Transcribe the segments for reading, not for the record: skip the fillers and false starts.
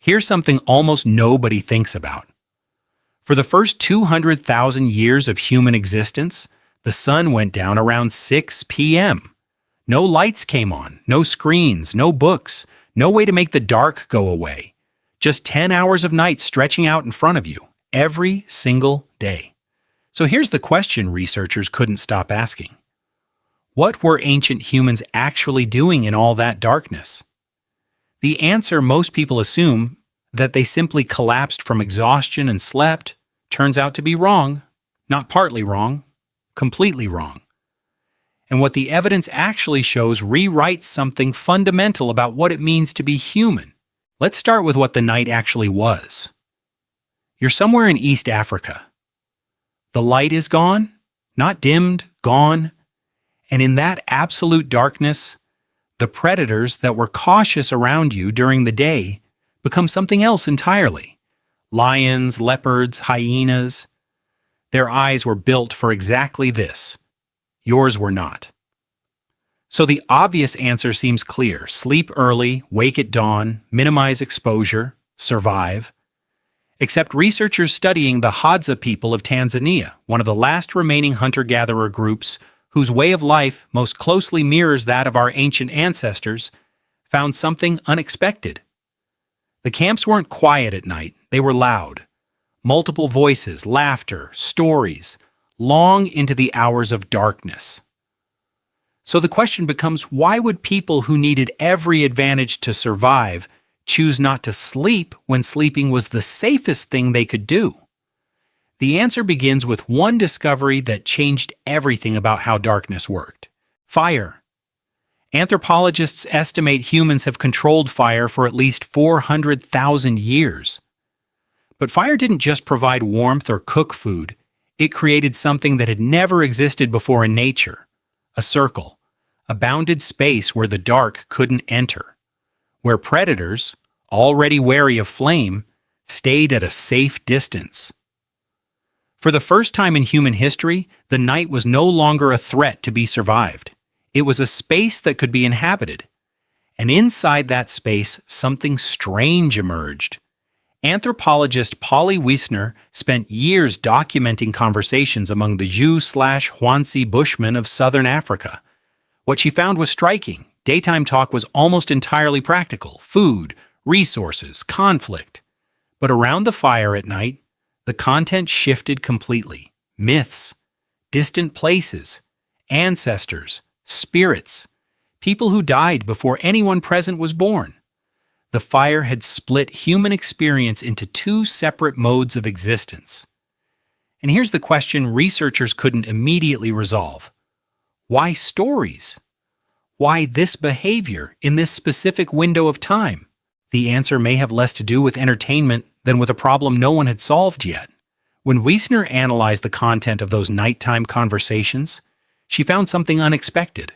Here's something almost nobody thinks about. For the first 200,000 years of human existence, the sun went down around 6 p.m. No lights came on, no screens, no books, no way to make the dark go away. Just 10 hours of night stretching out in front of you, every single day. So here's the question researchers couldn't stop asking. What were ancient humans actually doing in all that darkness? The answer most people assume, that they simply collapsed from exhaustion and slept, turns out to be wrong. Not partly wrong, completely wrong. And what the evidence actually shows rewrites something fundamental about what it means to be human. Let's start with what the night actually was. You're somewhere in East Africa. The light is gone, not dimmed, gone. And in that absolute darkness, the predators that were cautious around you during the day become something else entirely. Lions, leopards, hyenas. Their eyes were built for exactly this. Yours were not. So the obvious answer seems clear. Sleep early, wake at dawn, minimize exposure, survive. Except researchers studying the Hadza people of Tanzania, one of the last remaining hunter-gatherer groups whose way of life most closely mirrors that of our ancient ancestors, found something unexpected. The camps weren't quiet at night, they were loud. Multiple voices, laughter, stories, long into the hours of darkness. So the question becomes, why would people who needed every advantage to survive choose not to sleep when sleeping was the safest thing they could do? The answer begins with one discovery that changed everything about how darkness worked. Fire. Anthropologists estimate humans have controlled fire for at least 400,000 years. But fire didn't just provide warmth or cook food. It created something that had never existed before in nature. A circle. A bounded space where the dark couldn't enter. Where predators, already wary of flame, stayed at a safe distance. For the first time in human history, the night was no longer a threat to be survived. It was a space that could be inhabited. And inside that space, something strange emerged. Anthropologist Polly Wiesner spent years documenting conversations among the Zhou/Huansi Bushmen of southern Africa. What she found was striking. Daytime talk was almost entirely practical: food, resources, conflict. But around the fire at night, the content shifted completely. Myths, distant places, ancestors, spirits, people who died before anyone present was born. The fire had split human experience into two separate modes of existence. And here's the question researchers couldn't immediately resolve. Why stories? Why this behavior in this specific window of time? The answer may have less to do with entertainment than with a problem no one had solved yet. When Wiesner analyzed the content of those nighttime conversations, she found something unexpected.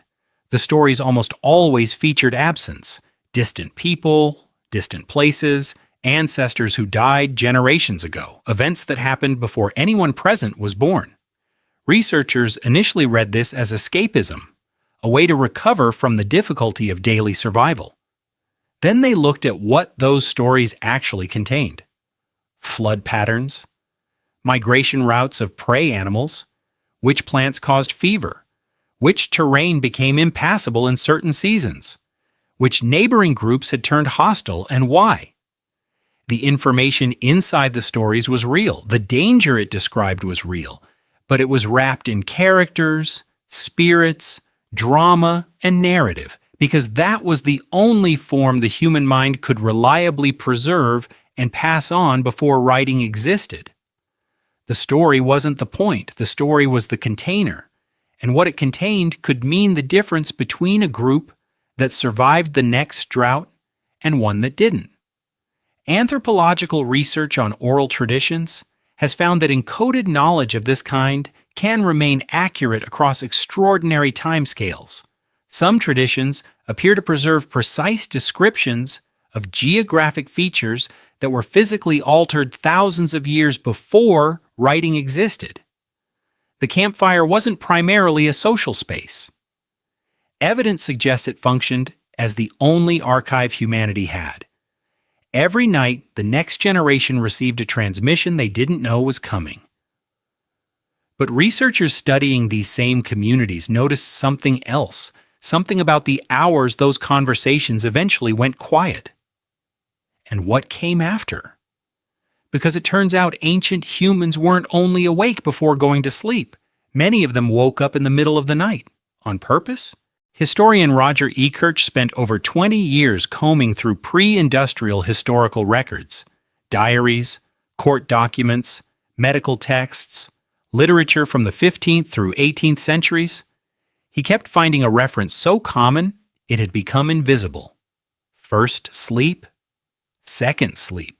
The stories almost always featured absence: distant people, distant places, ancestors who died generations ago, events that happened before anyone present was born. Researchers initially read this as escapism, a way to recover from the difficulty of daily survival. Then they looked at what those stories actually contained. Flood patterns, migration routes of prey animals, which plants caused fever, which terrain became impassable in certain seasons, which neighboring groups had turned hostile and why. The information inside the stories was real. The danger it described was real, but it was wrapped in characters, spirits, drama, and narrative, because that was the only form the human mind could reliably preserve and pass on before writing existed. The story wasn't the point, the story was the container, and what it contained could mean the difference between a group that survived the next drought and one that didn't. Anthropological research on oral traditions has found that encoded knowledge of this kind can remain accurate across extraordinary timescales. Some traditions appear to preserve precise descriptions of geographic features that were physically altered thousands of years before writing existed. The campfire wasn't primarily a social space. Evidence suggests it functioned as the only archive humanity had. Every night, the next generation received a transmission they didn't know was coming. But researchers studying these same communities noticed something else, something about the hours those conversations eventually went quiet. And what came after? Because it turns out ancient humans weren't only awake before going to sleep. Many of them woke up in the middle of the night. On purpose? Historian Roger Ekirch spent over 20 years combing through pre-industrial historical records, diaries, court documents, medical texts, literature from the 15th through 18th centuries. He kept finding a reference so common it had become invisible. First sleep, second sleep.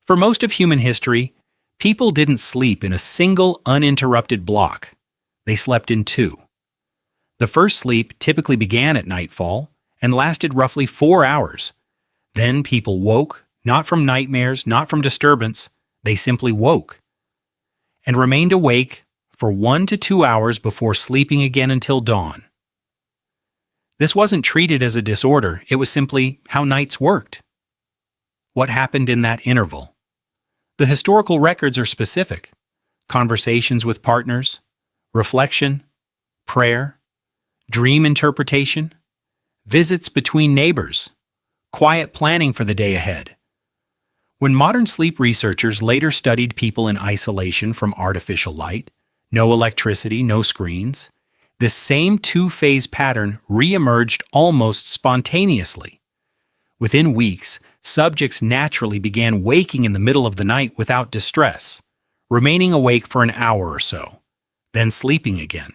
For most of human history, people didn't sleep in a single uninterrupted block. They slept in two. The first sleep typically began at nightfall and lasted roughly 4 hours. Then people woke, not from nightmares, not from disturbance, they simply woke, and remained awake for 1 to 2 hours before sleeping again until dawn. This wasn't treated as a disorder, it was simply how nights worked. What happened in that interval? The historical records are specific. Conversations with partners, reflection, prayer, dream interpretation, visits between neighbors, quiet planning for the day ahead. When modern sleep researchers later studied people in isolation from artificial light, no electricity, no screens, this same two-phase pattern re-emerged almost spontaneously. Within weeks, subjects naturally began waking in the middle of the night without distress, remaining awake for an hour or so, then sleeping again.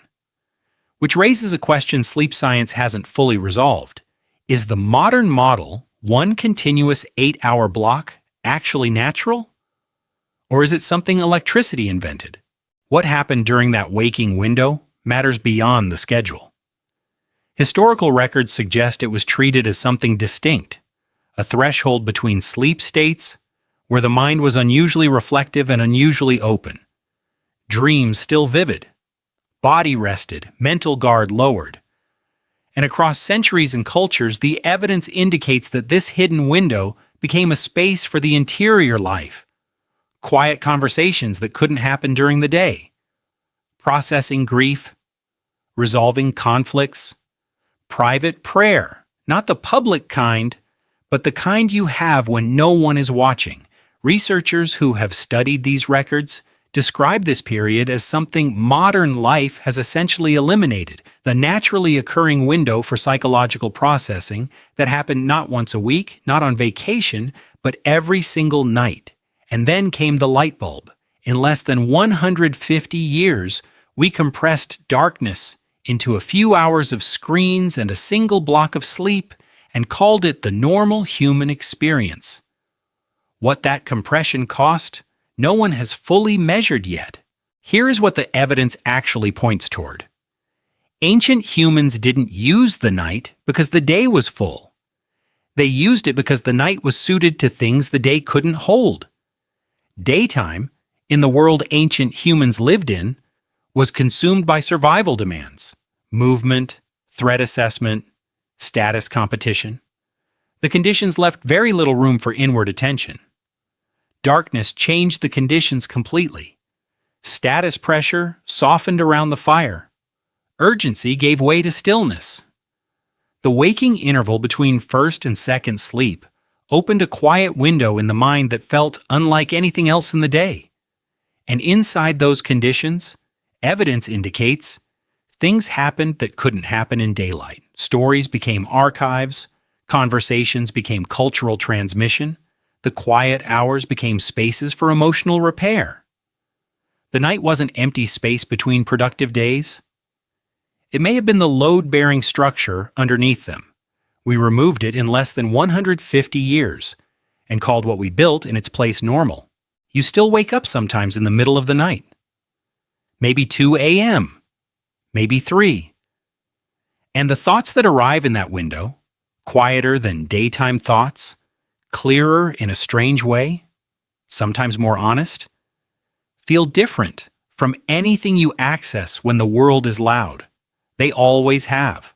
Which raises a question sleep science hasn't fully resolved. Is the modern model, one continuous 8-hour block, actually natural? Or is it something electricity invented? What happened during that waking window matters beyond the schedule. Historical records suggest it was treated as something distinct, a threshold between sleep states, where the mind was unusually reflective and unusually open, dreams still vivid, body rested, mental guard lowered. And across centuries and cultures, the evidence indicates that this hidden window became a space for the interior life, quiet conversations that couldn't happen during the day, processing grief, resolving conflicts, private prayer, not the public kind, but the kind you have when no one is watching. Researchers who have studied these records describe this period as something modern life has essentially eliminated, the naturally occurring window for psychological processing that happened not once a week, not on vacation, but every single night. And then came the light bulb. In less than 150 years, we compressed darkness into a few hours of screens and a single block of sleep and called it the normal human experience. What that compression cost, no one has fully measured yet. Here is what the evidence actually points toward. Ancient humans didn't use the night because the day was full. They used it because the night was suited to things the day couldn't hold. Daytime, in the world ancient humans lived in, was consumed by survival demands, movement, threat assessment, status competition. The conditions left very little room for inward attention. Darkness changed the conditions completely. Status pressure softened around the fire. Urgency gave way to stillness. The waking interval between first and second sleep opened a quiet window in the mind that felt unlike anything else in the day. And inside those conditions, evidence indicates things happened that couldn't happen in daylight. Stories became archives, conversations became cultural transmission, the quiet hours became spaces for emotional repair. The night wasn't empty space between productive days. It may have been the load-bearing structure underneath them. We removed it in less than 150 years and called what we built in its place normal. You still wake up sometimes in the middle of the night. Maybe 2 a.m., maybe 3. And the thoughts that arrive in that window, quieter than daytime thoughts, clearer in a strange way, sometimes more honest, feel different from anything you access when the world is loud. They always have.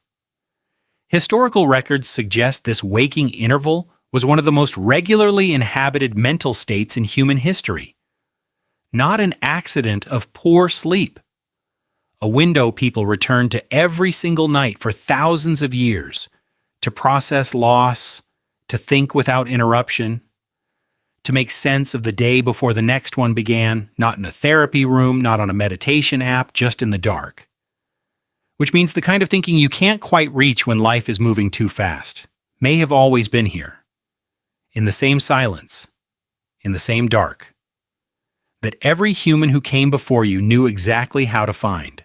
Historical records suggest this waking interval was one of the most regularly inhabited mental states in human history. Not an accident of poor sleep. A window people returned to every single night for thousands of years, to process loss, to think without interruption, to make sense of the day before the next one began, not in a therapy room, not on a meditation app, just in the dark. Which means the kind of thinking you can't quite reach when life is moving too fast may have always been here. In the same silence, in the same dark, that every human who came before you knew exactly how to find.